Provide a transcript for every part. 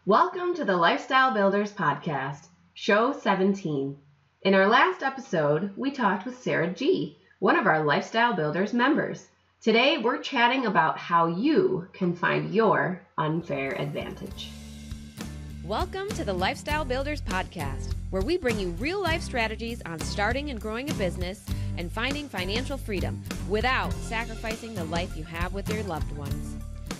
Welcome to the Lifestyle Builders Podcast, Show 17. In our last episode, we talked with Sarah G., one of our Lifestyle Builders members. Today, we're chatting about how you can find your unfair advantage. Welcome to the Lifestyle Builders Podcast, where we bring you real-life strategies on starting and growing a business and finding financial freedom without sacrificing the life you have with your loved ones.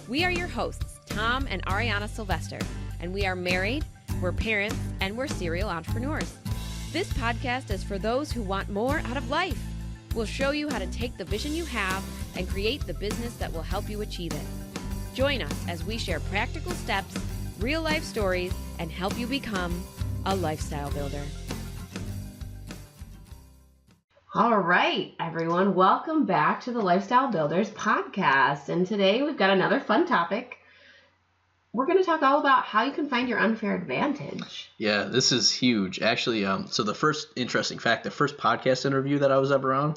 We are your hosts, Tom and Ariana Sylvester, and we are married, we're parents, and we're serial entrepreneurs. This podcast is for those who want more out of life. We'll show you how to take the vision you have and create the business that will help you achieve it. Join us as we share practical steps, real-life stories, and help you become a lifestyle builder. All right, everyone, welcome back to the Lifestyle Builders Podcast. And today we've got another fun topic. We're going to talk all about how you can find your unfair advantage. Yeah, this is huge. Actually, so the first interesting fact, the first podcast interview that I was ever on,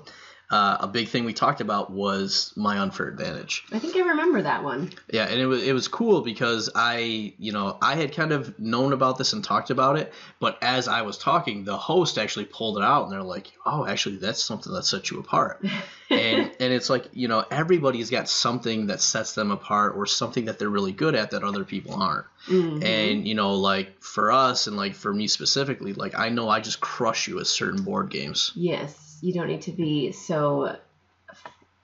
a big thing we talked about was my unfair advantage. I think I remember that one. Yeah, and it was cool because I had kind of known about this and talked about it, but as I was talking, the host actually pulled it out and they're like, "Oh, actually, that's something that sets you apart." and it's like, everybody's got something that sets them apart or something that they're really good at that other people aren't. Mm-hmm. And like for us and like for me specifically, like I know I just crush you at certain board games. Yes. You don't need to be so,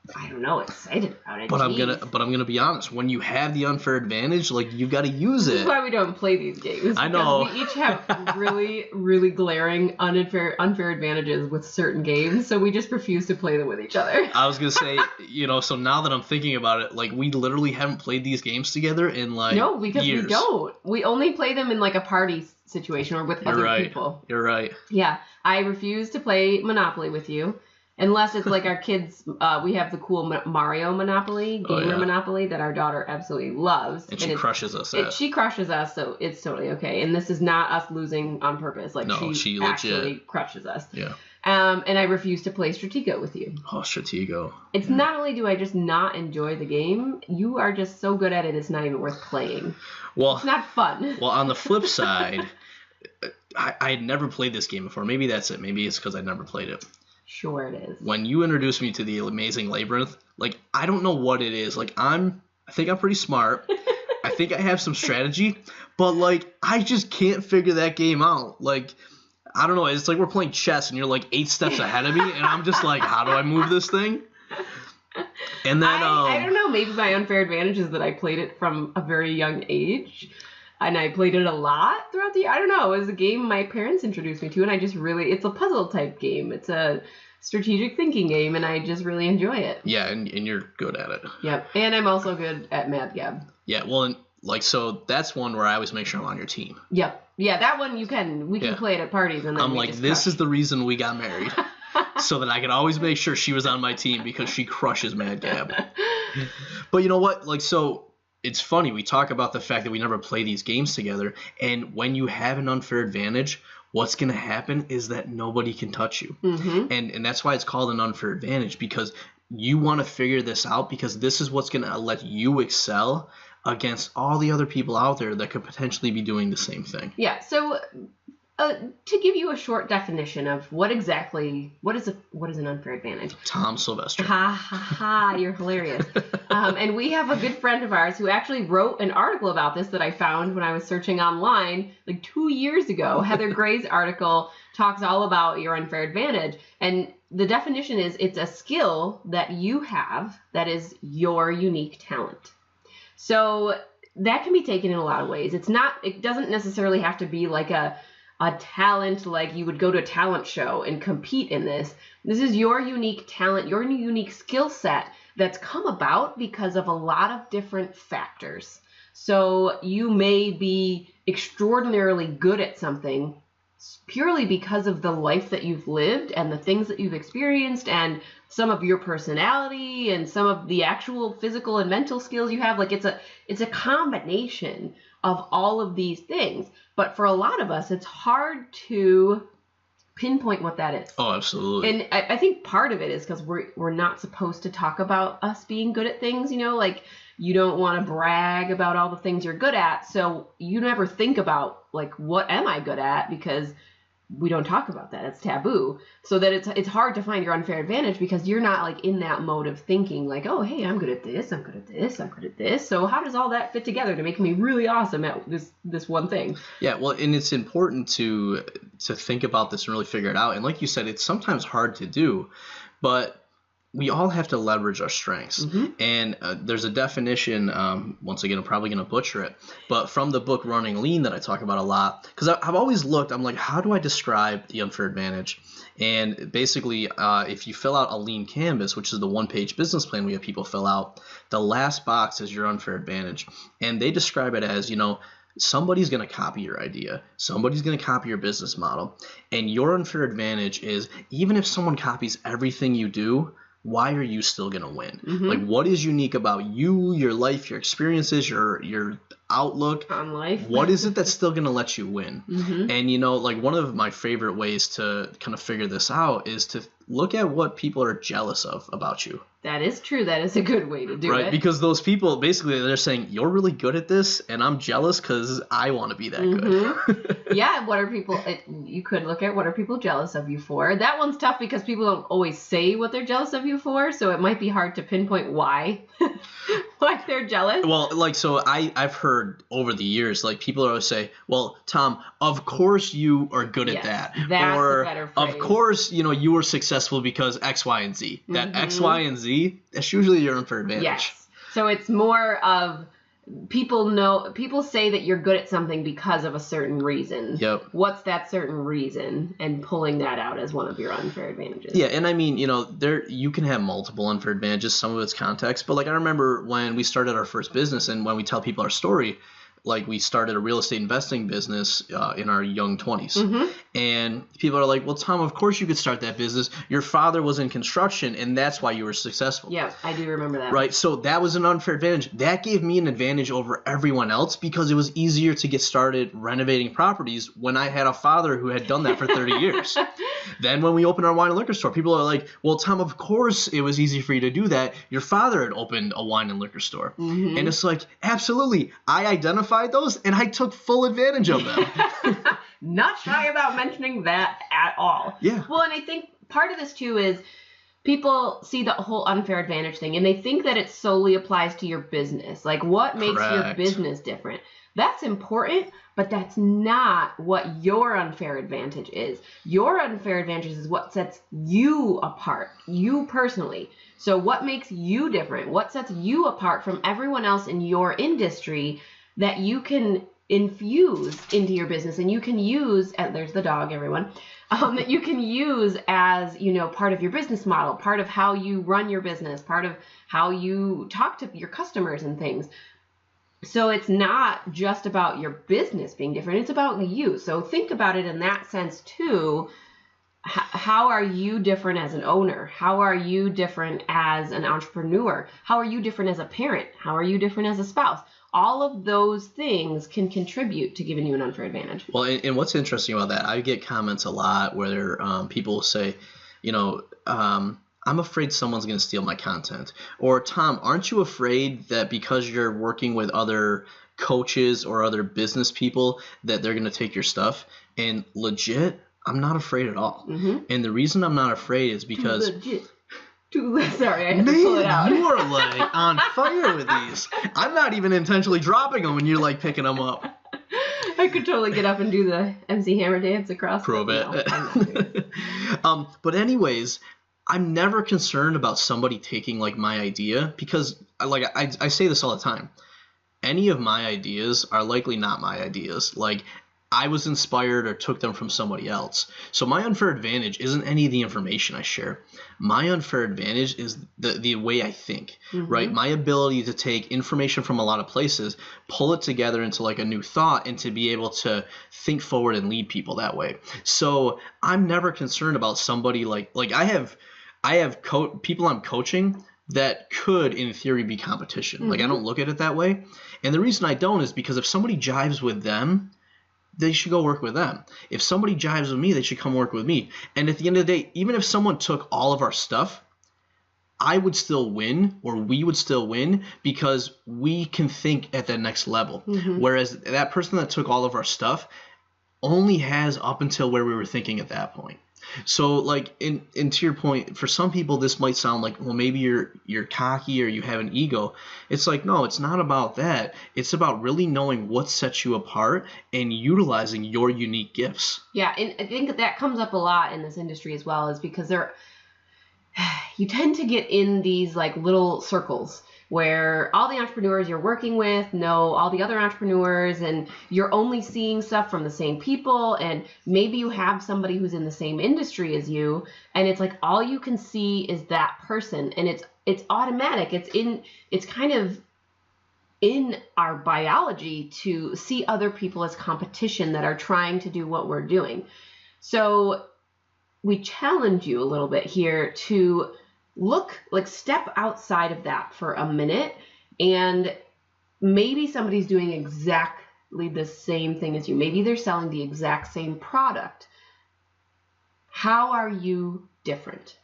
excited about it. But I'm gonna be honest. When you have the unfair advantage, like you've got to use it. This is why we don't play these games. I know. We each have really, really glaring unfair advantages with certain games, so we just refuse to play them with each other. I was gonna say, so now that I'm thinking about it, like we literally haven't played these games together in like because years. We don't. We only play them in like a party situation or with other people. You're right. Yeah, I refuse to play Monopoly with you. Unless it's like our kids, we have the cool Mario Monopoly, Monopoly that our daughter absolutely loves. And she crushes us at. She crushes us, so it's totally okay. And this is not us losing on purpose. Like she actually crushes us. Yeah. And I refuse to play Stratego with you. Oh, Stratego. It's not only do I just not enjoy the game, you are just so good at it, it's not even worth playing. Well, it's not fun. Well, on the flip side, I had never played this game before. Maybe that's it. Maybe it's because I'd never played it. Sure it is. When you introduced me to the Amazing Labyrinth, like, I don't know what it is. Like, I think I'm pretty smart. I think I have some strategy. But, like, I just can't figure that game out. Like, I don't know. It's like we're playing chess and you're, like, 8 steps ahead of me. And I'm just like, how do I move this thing? And then I don't know. Maybe my unfair advantage is that I played it from a very young age. And I played it a lot throughout the year. I don't know. It was a game my parents introduced me to, and I just really, it's a puzzle type game. It's a strategic thinking game, and I just really enjoy it. Yeah, and you're good at it. Yep, and I'm also good at Mad Gab. Yeah, well, and so that's one where I always make sure I'm on your team. Yep. Yeah, that one we can play it at parties, and then I'm like, this is the reason we got married. So that I could always make sure she was on my team because she crushes Mad Gab. But you know what? Like, so it's funny. We talk about the fact that we never play these games together. And when you have an unfair advantage, what's going to happen is that nobody can touch you. Mm-hmm. And that's why it's called an unfair advantage, because you want to figure this out, because this is what's going to let you excel against all the other people out there that could potentially be doing the same thing. Yeah. So to give you a short definition of what is an unfair advantage? Tom Sylvester. Ha ha ha! You're hilarious. And we have a good friend of ours who actually wrote an article about this that I found when I was searching online like 2 years ago. Heather Gray's article talks all about your unfair advantage, and the definition is it's a skill that you have that is your unique talent. So that can be taken in a lot of ways. It doesn't necessarily have to be like a talent, like you would go to a talent show and compete in this. This is your unique talent, your unique skill set that's come about because of a lot of different factors. So you may be extraordinarily good at something purely because of the life that you've lived and the things that you've experienced and some of your personality and some of the actual physical and mental skills you have. Like it's a combination of all of these things. But for a lot of us, it's hard to pinpoint what that is. Oh, absolutely. And I think part of it is because we're not supposed to talk about us being good at things, like You don't want to brag about all the things you're good at. So you never think about, like, what am I good at? Because we don't talk about that. It's taboo. So that it's hard to find your unfair advantage because you're not, like, in that mode of thinking, like, oh, hey, I'm good at this, I'm good at this, I'm good at this. So how does all that fit together to make me really awesome at this one thing? Yeah, well, and it's important to think about this and really figure it out. And like you said, it's sometimes hard to do, but we all have to leverage our strengths. And there's a definition, once again, I'm probably going to butcher it, but from the book Running Lean that I talk about a lot, because I've always looked, I'm like, how do I describe the unfair advantage? And basically, if you fill out a lean canvas, which is the one-page business plan we have people fill out, the last box is your unfair advantage. And they describe it as, somebody's going to copy your idea. Somebody's going to copy your business model. And your unfair advantage is, even if someone copies everything you do, why are you still going to win? Like, what is unique about you, your life, your experiences, your outlook on life? What is it that's still going to let you win? And, like, one of my favorite ways to kind of figure this out is to look at what people are jealous of about you. That is true. That is a good way to do it. Right, because those people, basically, they're saying, you're really good at this, and I'm jealous because I want to be that good. Yeah, you could look at what are people jealous of you for. That one's tough because people don't always say what they're jealous of you for, so it might be hard to pinpoint why they're jealous. Well, like, so I've heard over the years, like, people always say, well, Tom, of course you are good at that. That's or, a better phrase. Of course, you were successful because X, Y, and Z. That X, Y, and Z, that's usually your unfair advantage. Yes. So it's more of people say that you're good at something because of a certain reason. Yep. What's that certain reason? And pulling that out as one of your unfair advantages. Yeah, and I mean, you can have multiple unfair advantages, some of it's context, but like I remember when we started our first business and when we tell people our story, like we started a real estate investing business in our young 20s. And people are like, well, Tom, of course you could start that business. Your father was in construction and that's why you were successful. Yeah, I do remember that. Right. So that was an unfair advantage. That gave me an advantage over everyone else because it was easier to get started renovating properties when I had a father who had done that for 30 years. Then when we opened our wine and liquor store, people are like, well, Tom, of course it was easy for you to do that. Your father had opened a wine and liquor store. And it's like, absolutely. I identified those and I took full advantage of them. Not shy about mentioning that at all. Yeah. Well, and I think part of this too is people see the whole unfair advantage thing and they think that it solely applies to your business. Like, what makes your business different? That's important, but that's not what your unfair advantage is. Your unfair advantage is what sets you apart, you personally. So what makes you different? What sets you apart from everyone else in your industry that you can infuse into your business and you can use, and there's the dog, everyone, that you can use as, part of your business model, part of how you run your business, part of how you talk to your customers and things. So it's not just about your business being different, it's about you. So think about it in that sense too. How are you different as an owner? How are you different as an entrepreneur? How are you different as a parent? How are you different as a spouse? All of those things can contribute to giving you an unfair advantage. Well, and what's interesting about that, I get comments a lot where people will say, I'm afraid someone's going to steal my content. Or, Tom, aren't you afraid that because you're working with other coaches or other business people that they're going to take your stuff? And legit, I'm not afraid at all. And the reason I'm not afraid is because... Sorry, I had to pull it out. You are like on fire with these. I'm not even intentionally dropping them and you're like picking them up. I could totally get up and do the MC Hammer dance across. Prove it. But anyways, I'm never concerned about somebody taking like my idea because like I say this all the time. Any of my ideas are likely not my ideas. Like I was inspired or took them from somebody else. So my unfair advantage isn't any of the information I share. My unfair advantage is the way I think, right? My ability to take information from a lot of places, pull it together into like a new thought and to be able to think forward and lead people that way. So I'm never concerned about somebody like I have people I'm coaching that could in theory be competition. Like I don't look at it that way. And the reason I don't is because if somebody jives with them, they should go work with them. If somebody jives with me, they should come work with me. And at the end of the day, even if someone took all of our stuff, I would still win, or we would still win, because we can think at that next level. Whereas that person that took all of our stuff only has up until where we were thinking at that point. So like, and to your point, for some people this might sound like, well, maybe you're cocky or you have an ego. It's like, no, it's not about that. It's about really knowing what sets you apart and utilizing your unique gifts. Yeah, and I think that comes up a lot in this industry as well, is because you tend to get in these like little circles where all the entrepreneurs you're working with know all the other entrepreneurs, and you're only seeing stuff from the same people, and maybe you have somebody who's in the same industry as you, and it's like all you can see is that person, and it's automatic. It's kind of in our biology to see other people as competition that are trying to do what we're doing. So we challenge you a little bit here to step outside of that for a minute, and maybe somebody's doing exactly the same thing as you. Maybe they're selling the exact same product. How are you different?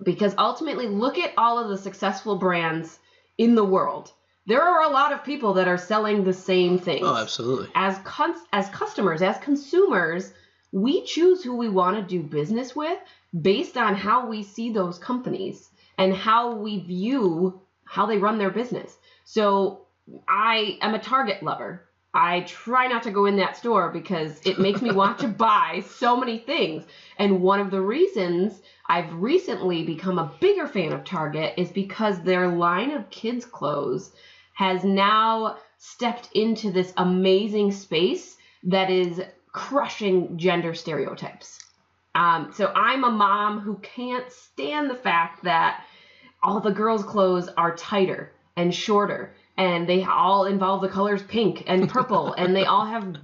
Because ultimately, look at all of the successful brands in the world. There are a lot of people that are selling the same things. Oh, absolutely. As customers, as consumers, we choose who we want to do business with based on how we see those companies and how we view how they run their business. So I am a Target lover. I try not to go in that store because it makes me want to buy so many things. And one of the reasons I've recently become a bigger fan of Target is because their line of kids' clothes has now stepped into this amazing space that is crushing gender stereotypes. So I'm a mom who can't stand the fact that all the girls' clothes are tighter and shorter, and they all involve the colors pink and purple, and they all have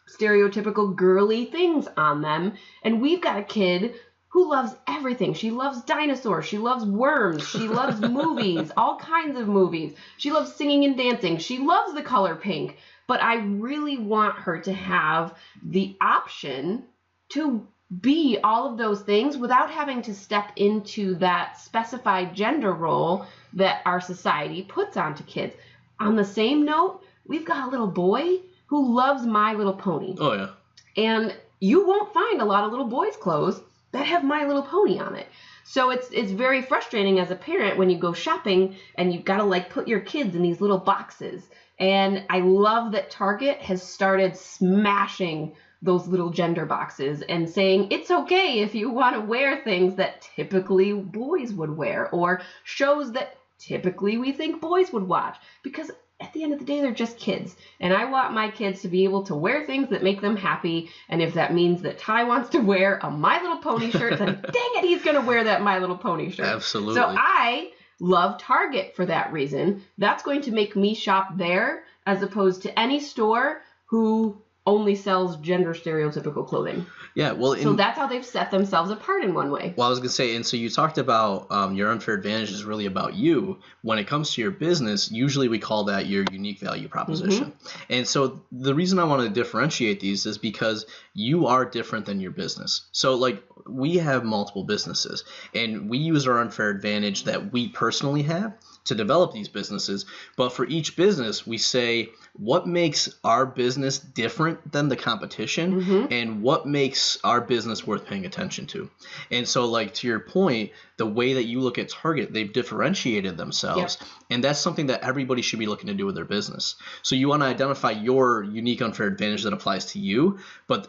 stereotypical girly things on them. And we've got a kid who loves everything. She loves dinosaurs. She loves worms. She loves movies, all kinds of movies. She loves singing and dancing. She loves the color pink. But I really want her to have the option to be all of those things without having to step into that specified gender role that our society puts onto kids. On the same note, we've got a little boy who loves My Little Pony. Oh, yeah. And you won't find a lot of little boys' clothes that have My Little Pony on it. So it's very frustrating as a parent when you go shopping and you've got to like put your kids in these little boxes. And I love that Target has started smashing those little gender boxes and saying it's okay if you want to wear things that typically boys would wear, or shows that typically we think boys would watch, because at the end of the day, they're just kids. And I want my kids to be able to wear things that make them happy. And if that means that Ty wants to wear a My Little Pony shirt, then dang it, he's going to wear that My Little Pony shirt. Absolutely. So I love Target for that reason. That's going to make me shop there as opposed to any store who only sells gender stereotypical clothing. Yeah, well, so that's how they've set themselves apart in one way. Well, I was gonna say, and so you talked about your unfair advantage is really about you. When it comes to your business, usually we call that your unique value proposition. And so the reason I want to differentiate these is because you are different than your business. So like, we have multiple businesses, and we use our unfair advantage that we personally have to develop these businesses. But for each business, we say what makes our business different than the competition, and what makes our business worth paying attention to. And so, like, to your point, the way that you look at Target, they've differentiated themselves. Yep. And that's something that everybody should be looking to do with their business. So you want to identify your unique unfair advantage that applies to you, but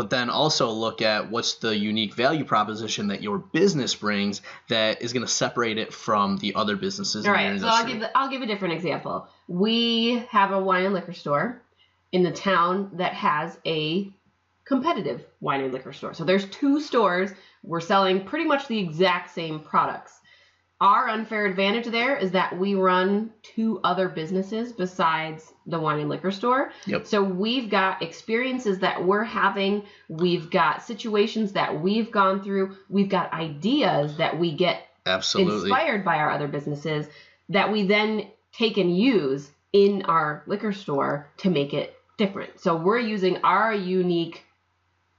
then also look at what's the unique value proposition that your business brings that is going to separate it from the other businesses. All right, so I'll give a different example. We have a wine and liquor store in the town that has a competitive wine and liquor store. So there's two stores. We're selling pretty much the exact same products. Our unfair advantage there is that we run two other businesses besides the wine and liquor store. Yep. So we've got experiences that we're having. We've got situations that we've gone through. We've got ideas that we get inspired by our other businesses that we then take and use in our liquor store to make it different. So we're using our unique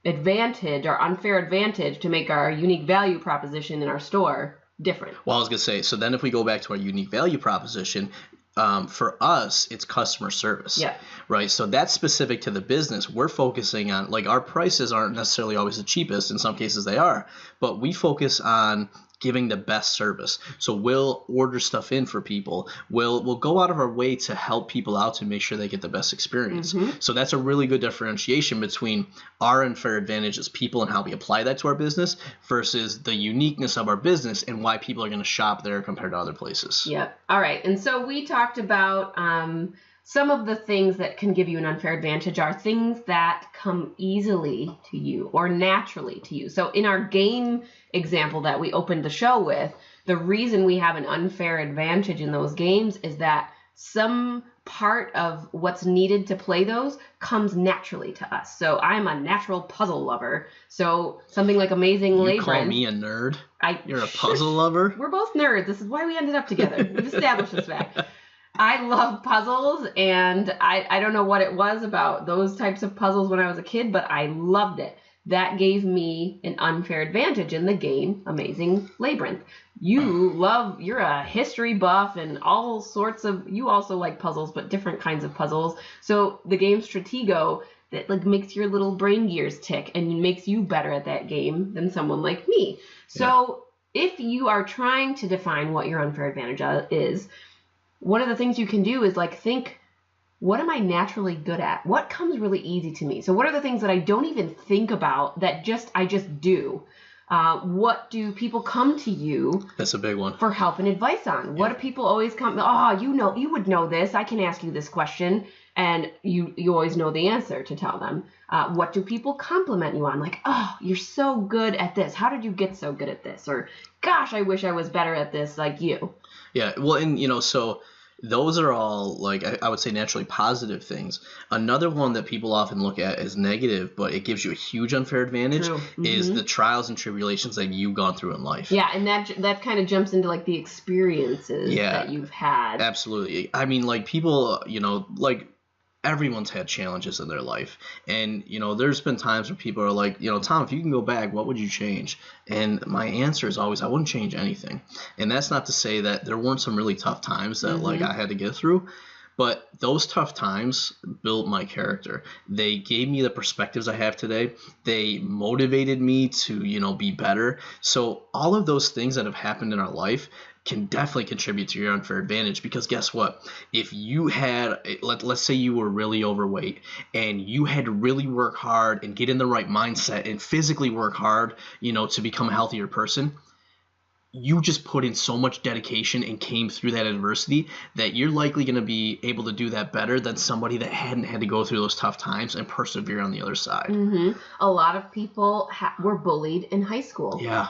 advantage, our unfair advantage, to make our unique value proposition in our store different. Well, I was going to say, so then if we go back to our unique value proposition, for us, it's customer service, Yeah. right? So that's specific to the business. We're focusing on, like, our prices aren't necessarily always the cheapest. In some cases they are, but we focus on giving the best service. So we'll order stuff in for people. We'll go out of our way to help people out to make sure they get the best experience. So that's a really good differentiation between our unfair advantage as people and how we apply that to our business versus the uniqueness of our business and why people are going to shop there compared to other places. Yep. All right. And so we talked about some of the things that can give you an unfair advantage are things that come easily to you or naturally to you. So in our game example that we opened the show with, the reason we have an unfair advantage in those games is that some part of what's needed to play those comes naturally to us. So I'm a natural puzzle lover. So something like Amazing Labyrinth. You call me a nerd? You're a puzzle lover? We're both nerds. This is why we ended up together. We've established this fact. I love puzzles, and I don't know what it was about those types of puzzles when I was a kid, but I loved it. That gave me an unfair advantage in the game Amazing Labyrinth. You're a history buff and all sorts of, you also like puzzles, but different kinds of puzzles. So the game Stratego, that like makes your little brain gears tick and makes you better at that game than someone like me. So if you are trying to define what your unfair advantage is, one of the things you can do is like think, what am I naturally good at? What comes really easy to me? So what are the things that I don't even think about that I just do? What do people come to you? That's a big one. For help and advice on? What do people always come? Oh, you would know this. I can ask you this question, and you always know the answer to tell them. What do people compliment you on? Like, oh, you're so good at this. How did you get so good at this? Or, gosh, I wish I was better at this like you. Yeah. Well, and so those are all, like, I would say naturally positive things. Another one that people often look at as negative, but it gives you a huge unfair advantage, is the trials and tribulations that you've gone through in life. Yeah, and that kind of jumps into, like, the experiences that you've had. Absolutely. I mean, like, people, like, everyone's had challenges in their life. And, there's been times where people are like, Tom, if you can go back, what would you change? And my answer is always, I wouldn't change anything. And that's not to say that there weren't some really tough times that like I had to get through. But those tough times built my character. They gave me the perspectives I have today. They motivated me to, be better. So all of those things that have happened in our life can definitely contribute to your unfair advantage, because guess what? If you had, let's say you were really overweight and you had to really work hard and get in the right mindset and physically work hard, to become a healthier person, you just put in so much dedication and came through that adversity that you're likely going to be able to do that better than somebody that hadn't had to go through those tough times and persevere on the other side. A lot of people were bullied in high school. Yeah.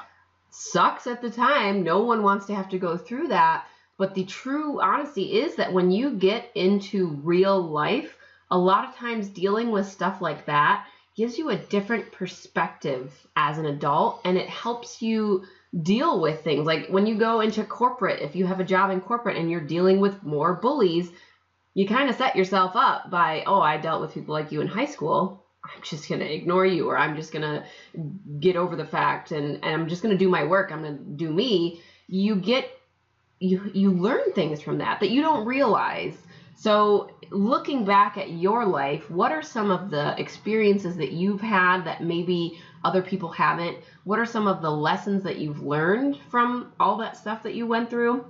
Sucks at the time. No one wants to have to go through that. But the true honesty is that when you get into real life, a lot of times dealing with stuff like that gives you a different perspective as an adult, and it helps you deal with things. Like when you go into corporate, if you have a job in corporate and you're dealing with more bullies, you kind of set yourself up by, oh, I dealt with people like you in high school. I'm just going to ignore you, or I'm just going to get over the fact and I'm just going to do my work. I'm going to do me. You learn things from that you don't realize. So looking back at your life, what are some of the experiences that you've had that maybe other people haven't? What are some of the lessons that you've learned from all that stuff that you went through?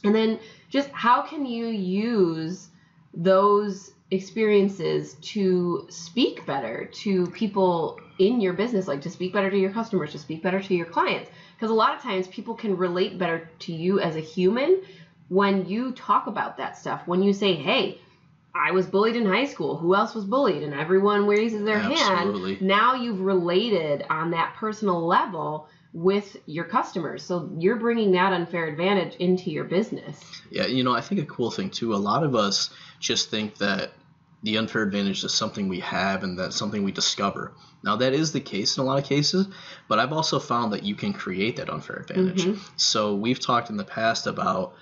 And then just how can you use those experiences to speak better to people in your business, like to speak better to your customers, to speak better to your clients? Because a lot of times people can relate better to you as a human when you talk about that stuff. When you say, hey, I was bullied in high school. Who else was bullied? And everyone raises their hand. Now you've related on that personal level with your customers. So you're bringing that unfair advantage into your business. Yeah, I think a cool thing too, a lot of us just think that the unfair advantage is something we have and that's something we discover. Now that is the case in a lot of cases, but I've also found that you can create that unfair advantage. So we've talked in the past about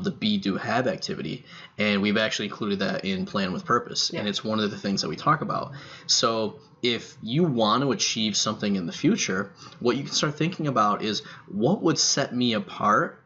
the be, do, have activity. And we've actually included that in Plan with Purpose. Yeah. And it's one of the things that we talk about. So if you want to achieve something in the future, what you can start thinking about is what would set me apart,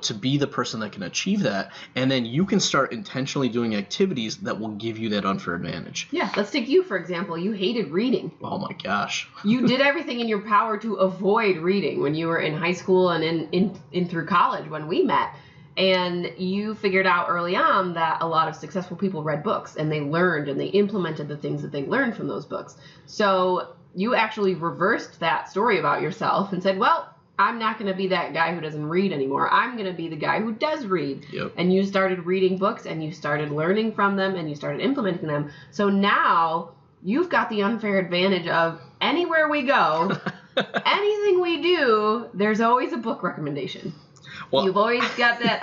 to be the person that can achieve that. And then you can start intentionally doing activities that will give you that unfair advantage. Yeah. Let's take you, for example. You hated reading. Oh my gosh. You did everything in your power to avoid reading when you were in high school and in through college when we met. And you figured out early on that a lot of successful people read books and they learned and they implemented the things that they learned from those books. So you actually reversed that story about yourself and said, well, I'm not going to be that guy who doesn't read anymore. I'm going to be the guy who does read. Yep. And you started reading books and you started learning from them and you started implementing them. So now you've got the unfair advantage of anywhere we go, anything we do, there's always a book recommendation. Well, you've always got that,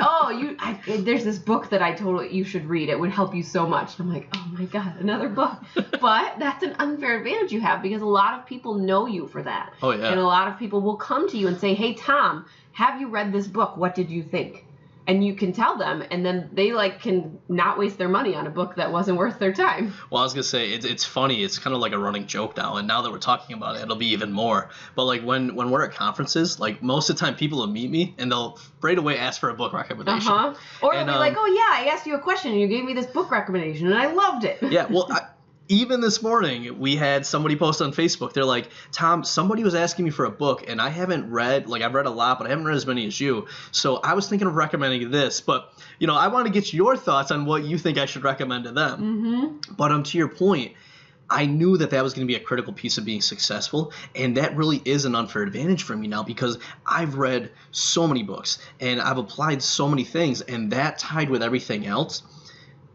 there's this book that you should read. It would help you so much. And I'm like, oh my God, another book. But that's an unfair advantage you have because a lot of people know you for that. Oh, yeah. And a lot of people will come to you and say, hey, Tom, have you read this book? What did you think? And you can tell them, and then they can not waste their money on a book that wasn't worth their time. Well, I was gonna say it's funny. It's kind of like a running joke now, and now that we're talking about it, it'll be even more. But when we're at conferences, most of the time people will meet me and they'll right away ask for a book recommendation. Or they'll be like, oh yeah, I asked you a question and you gave me this book recommendation and I loved it. Yeah. Well. Even this morning, we had somebody post on Facebook. They're like, Tom, somebody was asking me for a book, and I haven't read, I've read a lot, but I haven't read as many as you. So I was thinking of recommending this. But, I want to get your thoughts on what you think I should recommend to them. Mm-hmm. But to your point, I knew that was going to be a critical piece of being successful, and that really is an unfair advantage for me now because I've read so many books, and I've applied so many things, and that tied with everything else.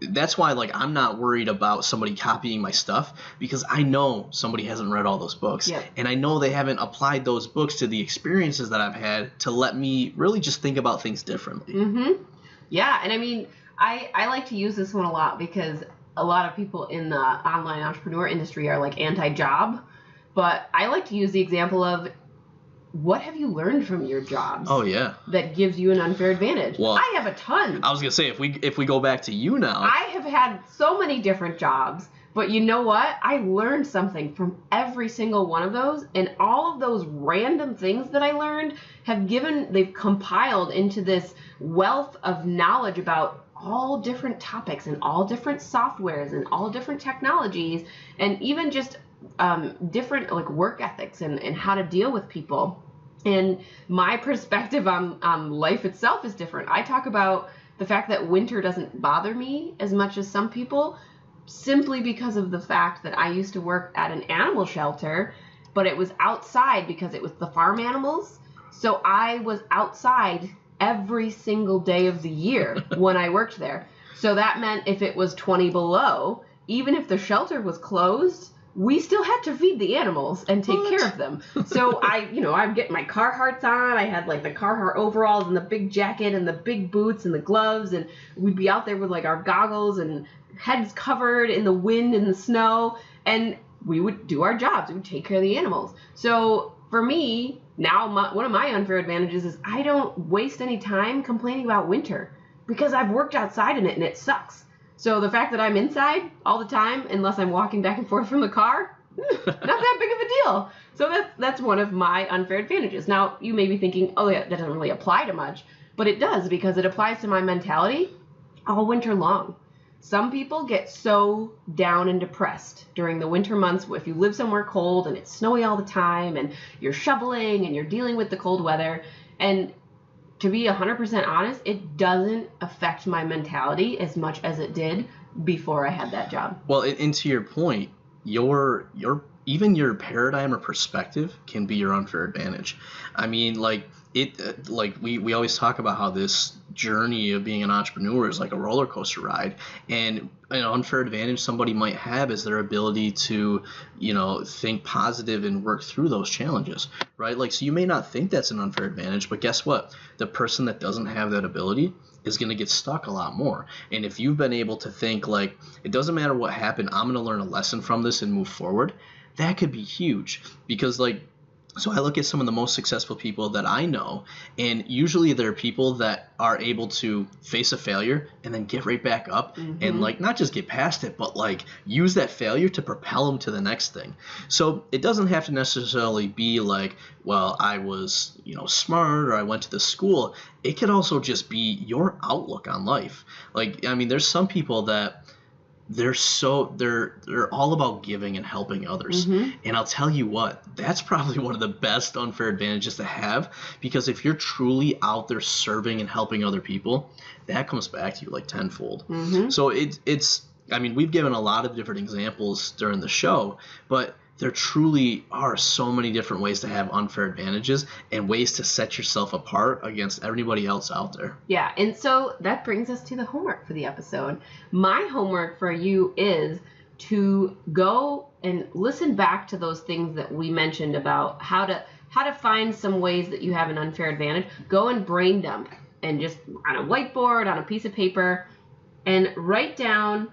That's why, I'm not worried about somebody copying my stuff because I know somebody hasn't read all those books. Yeah. And I know they haven't applied those books to the experiences that I've had to let me really just think about things differently. Mm-hmm. Yeah, and I like to use this one a lot because a lot of people in the online entrepreneur industry are anti-job. But I like to use the example of what have you learned from your jobs? Oh, yeah. That gives you an unfair advantage. Well, I have a ton. I was going to say, if we go back to you now. I have had so many different jobs, but you know what? I learned something from every single one of those, and all of those random things that I learned they've compiled into this wealth of knowledge about all different topics and all different softwares and all different technologies and even just different work ethics and how to deal with people. And my perspective on life itself is different. I talk about the fact that winter doesn't bother me as much as some people simply because of the fact that I used to work at an animal shelter, but it was outside because it was the farm animals. So I was outside every single day of the year when I worked there. So that meant if it was 20 below, even if the shelter was closed, we still had to feed the animals and take care of them. So I'd get my Carhartts on. I had the Carhartt overalls and the big jacket and the big boots and the gloves. And we'd be out there with our goggles and heads covered in the wind and the snow. And we would do our jobs. We would take care of the animals. So for me, now one of my unfair advantages is I don't waste any time complaining about winter because I've worked outside in it and it sucks. So the fact that I'm inside all the time, unless I'm walking back and forth from the car, not that big of a deal. So that's one of my unfair advantages. Now, you may be thinking, oh, yeah, that doesn't really apply to much. But it does because it applies to my mentality all winter long. Some people get so down and depressed during the winter months if you live somewhere cold and it's snowy all the time and you're shoveling and you're dealing with the cold weather. And to be 100% honest, it doesn't affect my mentality as much as it did before I had that job. Well, and to your point, your even your paradigm or perspective can be your unfair advantage. I mean, we always talk about how this journey of being an entrepreneur is like a roller coaster ride, and an unfair advantage somebody might have is their ability to, think positive and work through those challenges, right? So you may not think that's an unfair advantage, but guess what? The person that doesn't have that ability is going to get stuck a lot more. And if you've been able to think it doesn't matter what happened, I'm going to learn a lesson from this and move forward, that could be huge. Because So I look at some of the most successful people that I know, and usually they're people that are able to face a failure and then get right back up and like not just get past it, but like use that failure to propel them to the next thing. So it doesn't have to necessarily be like, well, I was, smart or I went to the school. It could also just be your outlook on life. Like, I mean, there's some people that they're all about giving and helping others. And I'll tell you what, that's probably one of the best unfair advantages to have, because if you're truly out there serving and helping other people, that comes back to you like tenfold. So it's I mean, we've given a lot of different examples during the show, but there truly are so many different ways to have unfair advantages and ways to set yourself apart against everybody else out there. Yeah, and so that brings us to the homework for the episode. My homework for you is to go and listen back to those things that we mentioned about how to find some ways that you have an unfair advantage. Go and brain dump, and just on a whiteboard, on a piece of paper, and write down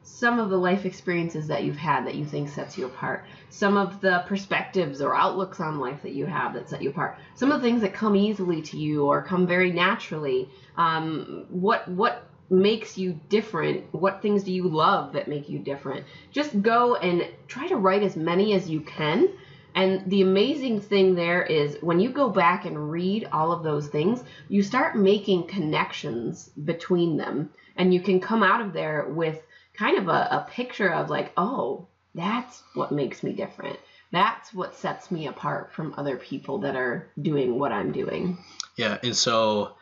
some of the life experiences that you've had that you think sets you apart. Some of the perspectives or outlooks on life that you have that set you apart. Some of the things that come easily to you or come very naturally. What makes you different? What things do you love that make you different? Just go and try to write as many as you can. And the amazing thing there is when you go back and read all of those things, you start making connections between them. And you can come out of there with kind of a picture of like, oh, that's what makes me different. That's what sets me apart from other people that are doing what I'm doing. Yeah, and so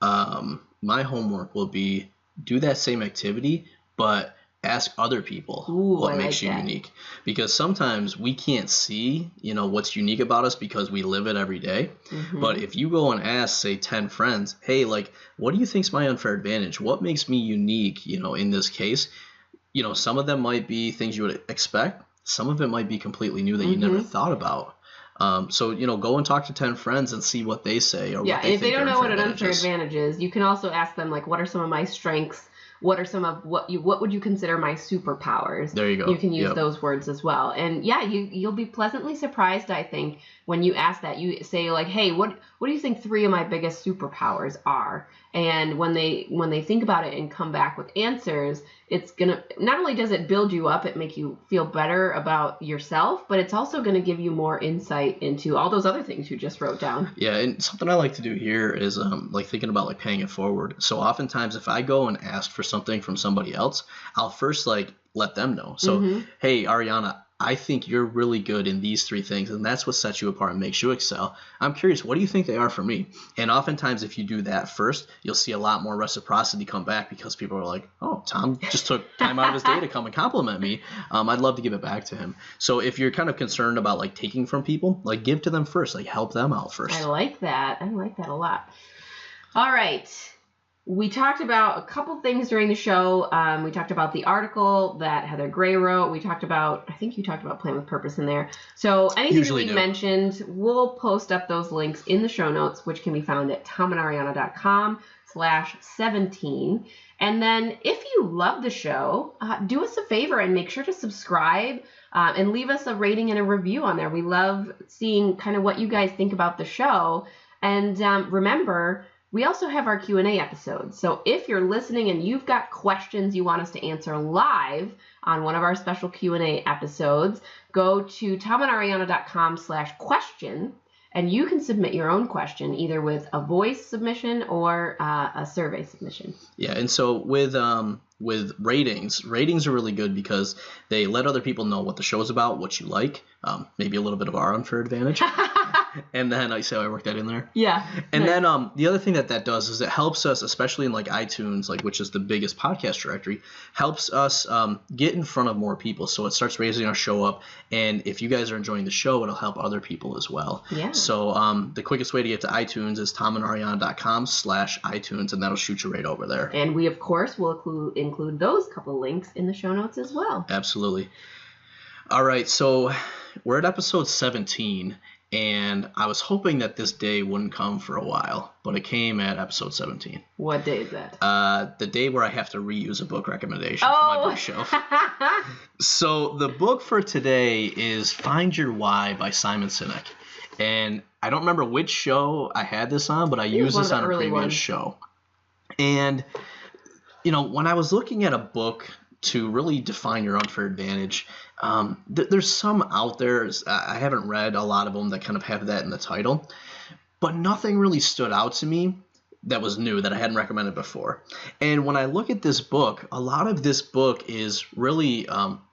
my homework will be do that same activity, but ask other people what makes you unique. Because sometimes we can't see, what's unique about us because we live it every day. But if you go and ask, say, 10 friends, hey, like, what do you think's my unfair advantage? What makes me unique, in this case? Some of them might be things you would expect. Some of it might be completely new that you never thought about. So, go and talk to 10 friends and see what they say. Or what they and if they don't know what an unfair is. advantage is, you can also ask them, like, what are some of my strengths? What are some of what would you consider my superpowers? There you go. You can use those words as well. And yeah, you'll be pleasantly surprised, I think, when you ask that. You say like, hey, what do you think 3 of my biggest superpowers are? And when they think about it and come back with answers, it's gonna, not only does it build you up, it make you feel better about yourself, but it's also gonna give you more insight into all those other things you just wrote down. Yeah, and something I like to do here is like thinking about like paying it forward. So oftentimes if I go and ask for something from somebody else, I'll first like let them know. So hey, Ariana, I think you're really good in these 3 things, and that's what sets you apart and makes you excel. I'm curious, what do you think they are for me? And oftentimes, if you do that first, you'll see a lot more reciprocity come back because people are like, oh, Tom just took time out of his day to come and compliment me. I'd love to give it back to him. So if you're kind of concerned about like taking from people, like give to them first, like help them out first. I like that. I like that a lot. All right. We talked about a couple things during the show. We talked about the article that Heather Gray wrote. I think you talked about Plan with Purpose in there. So anything that we mentioned, we'll post up those links in the show notes, which can be found at tomandariana.com/17. And then if you love the show, do us a favor and make sure to subscribe and leave us a rating and a review on there. We love seeing kind of what you guys think about the show. And remember, we also have our Q&A episodes. So if you're listening and you've got questions you want us to answer live on one of our special Q&A episodes, go to tomandariana.com/question, and you can submit your own question either with a voice submission or a survey submission. Yeah, and so with ratings are really good because they let other people know what the show is about, what you like, maybe a little bit of our unfair advantage. And then I say I work that in there. Yeah. And then the other thing that does is it helps us, especially in like iTunes, like which is the biggest podcast directory, helps us get in front of more people. So it starts raising our show up. And if you guys are enjoying the show, it'll help other people as well. Yeah. So the quickest way to get to iTunes is tomandariana.com/iTunes, and that'll shoot you right over there. And we, of course, will include those couple links in the show notes as well. Absolutely. All right. So we're at episode 17. And I was hoping that this day wouldn't come for a while, but it came at episode 17. What day is that? The day where I have to reuse a book recommendation for my bookshelf. So the book for today is Find Your Why by Simon Sinek. And I don't remember which show I had this on, but I used this on a previous show. And, when I was looking at a book to really define your unfair advantage, there's some out there. I haven't read a lot of them that kind of have that in the title, but nothing really stood out to me that was new that I hadn't recommended before. And when I look at this book, a lot of this book is really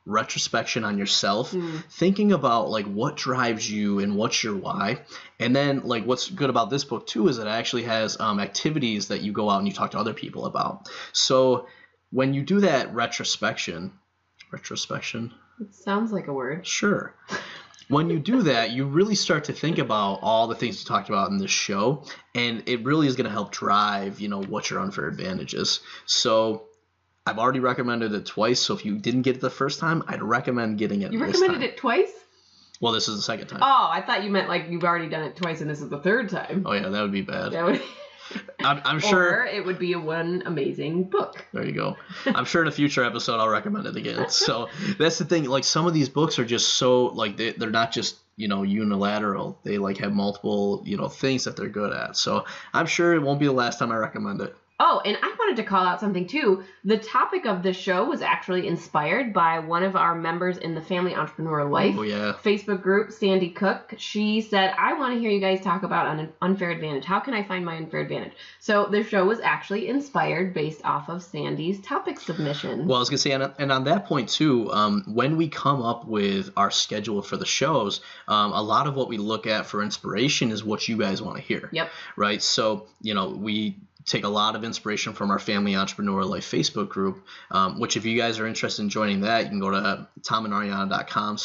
retrospection on yourself, thinking about like what drives you and what's your why. And then like what's good about this book too is that it actually has activities that you go out and you talk to other people about. So when you do that retrospection, it sounds like a word. Sure. When you do that, you really start to think about all the things you talked about in this show, and it really is going to help drive, what your unfair advantage is. So I've already recommended it twice, so if you didn't get it the first time, I'd recommend getting it this time. You recommended it twice? Well, this is the second time. Oh, I thought you meant like you've already done it twice and this is the third time. Oh, yeah, that would be bad. That would... I'm sure. Or it would be one amazing book. There you go. I'm sure in a future episode I'll recommend it again. So that's the thing. Like some of these books are just so like they're not just unilateral. They like have multiple things that they're good at. So I'm sure it won't be the last time I recommend it. Oh, and I wanted to call out something too. The topic of this show was actually inspired by one of our members in the Family Entrepreneur Life Facebook group, Sandy Cook. She said, I want to hear you guys talk about an unfair advantage. How can I find my unfair advantage? So the show was actually inspired based off of Sandy's topic submission. Well, I was going to say, and on that point too, when we come up with our schedule for the shows, a lot of what we look at for inspiration is what you guys want to hear. Yep. Right? So, we take a lot of inspiration from our Family Entrepreneur Life Facebook group, which if you guys are interested in joining that, you can go to tomandariana.com/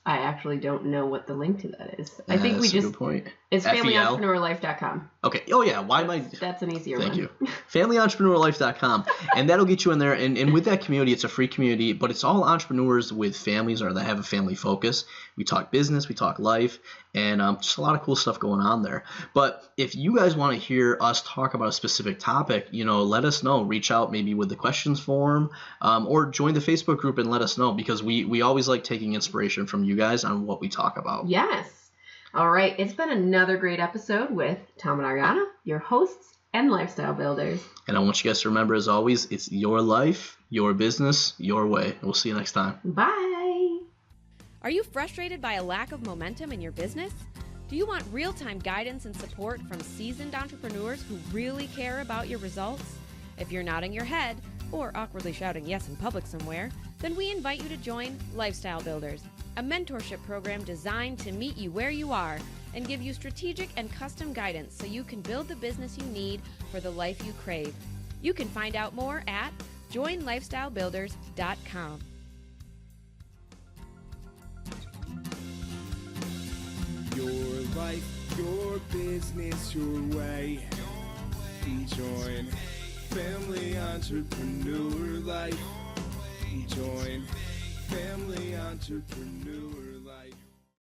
I actually don't know what the link to that is. I think we just... That's a good point. It's FamilyEntrepreneurLife.com. Okay. Oh, yeah. Why am I... That's an easier one. Thank you. FamilyEntrepreneurLife.com. And that'll get you in there. And with that community, it's a free community, but it's all entrepreneurs with families or that have a family focus. We talk business, we talk life, and just a lot of cool stuff going on there. But if you guys want to hear us talk about a specific topic, let us know. Reach out maybe with the questions form, or join the Facebook group and let us know, because we always like taking inspiration from you guys on what we talk about. Yes. All right. It's been another great episode with Tom and Ariana, your hosts and lifestyle builders. And I want you guys to remember, as always, it's your life, your business, your way. We'll see you next time. Bye. Are you frustrated by a lack of momentum in your business? Do you want real-time guidance and support from seasoned entrepreneurs who really care about your results? If you're nodding your head or awkwardly shouting yes in public somewhere, then we invite you to join Lifestyle Builders, a mentorship program designed to meet you where you are and give you strategic and custom guidance so you can build the business you need for the life you crave. You can find out more at joinlifestylebuilders.com. Your life, your business, your way. Join Family Entrepreneur Life. Join Family Entrepreneur